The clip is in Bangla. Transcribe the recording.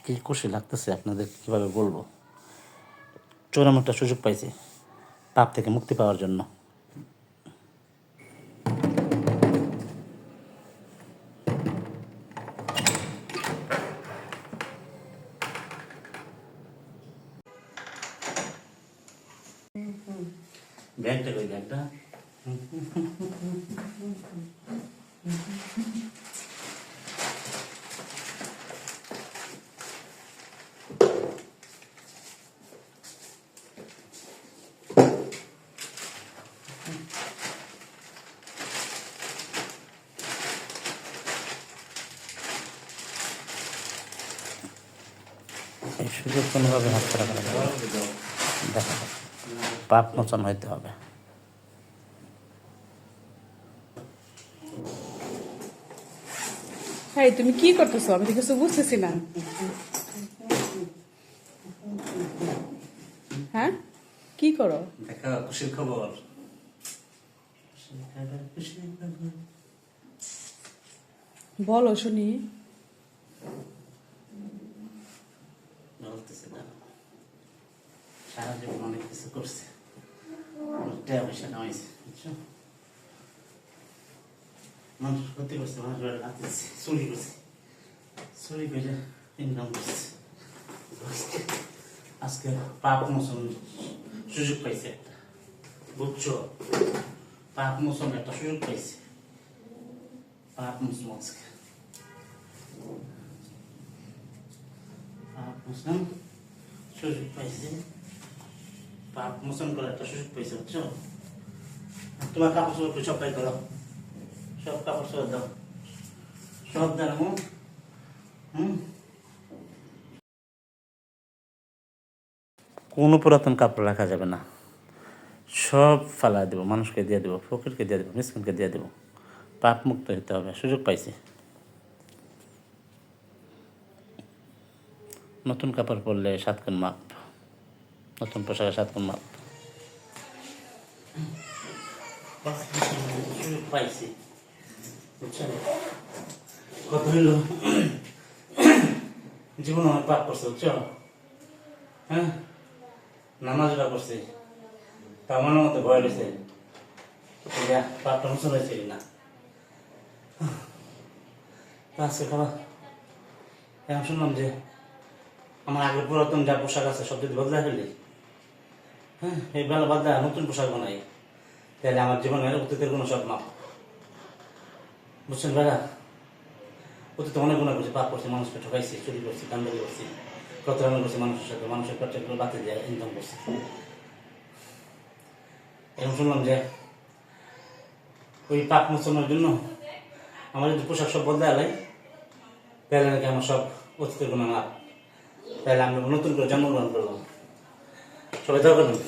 কি খুশি লাগতেছে আপনাদের কীভাবে বলবো। চরম একটা সুযোগ পাইছি পাপ থেকে মুক্তি পাওয়ার জন্য। ব্যাগটা কই ব্যাগটা? এই সুযোগ কোনোভাবে হাতছাড়া করা যাবে না। দেখা যাক, পাপ মোচন হইতে হবে। ভাই তুমি কি করতেছো? আমি তো কিছু বুঝতেছি না। হ্যাঁ, কি করো? দেখা খুশির খবর। বলো শুনি। বলতেছে না, সারা জীবন অনেক কিছু করছে, টাকা পয়সা কামাইছে, বুঝছো? মানুষ ক্ষতি করছে, মানুষ রাখতেছে, চুরি করছে, চুরি করে ইনকাম করছে। আজকে পাপ মোচন সুযোগ পাইছে একটা, বুঝছো? পাপ মোচন একটা সুযোগ পাইছে, পাপ মোচন আজকে পাপ মোচন সুযোগ পাইছে, পাপ মোচন করার একটা সুযোগ পাইছে, বুঝছো? তোমার কাপড় চোপড় সব বাই করো, সব কাপড় চোপড় দাও, সব দাও। কোনো পুরাতন কাপড় রাখা যাবে না, সব ফালা দেবো, মানুষকে দিয়ে দেবো, ফকিরকে দিয়ে দেবো, মিসকিনকে দিয়ে দেবো। পাপ মুক্ত হতে হবে, সুযোগ পাইছি। নতুন কাপড় পরলে 7 গুণ মাপ, নতুন পোশাকে 7 গুণ মাপ। সুযোগ পাইছি, বুঝছেন? কত হইল, জীবন অনেক পাপ করছে, বুঝছো? হ্যাঁ, নামাজটা করছে, তা আমার মতো ভয় রয়েছে, পাপটা মোচন হয়েছে না। আজকে খাবার এখন শুনলাম যে আমার আগের পুরাতন যা পোশাক আছে সব যদি বদলায় ফেলি, হ্যাঁ, এই বেলা বাদ দেয় নতুন পোশাক বানাই, তাহলে আমার জীবনের অতীতের কোনো সব মাপ, বুঝছেন বেড়া? অতীতে অনেক গুণা করছি, পাপ করছি, মানুষকে ঠকাইছি, চুরি করছি, কান্দারি করছি, প্রতারণা করছি মানুষের সাথে, মানুষের পেট্রোল বাতি দিয়ে ইনকাম করছি। এখন শুনলাম যে ওই পাপ মোচনের জন্য আমার যদি পোশাক সব বদলে আলাই, তাহলে নাকি আমার সব অতীতের কোনো মাপ, তাহলে আমি নতুন করে জন্মগ্রহণ করলাম। সবাই দোয়া করবেন।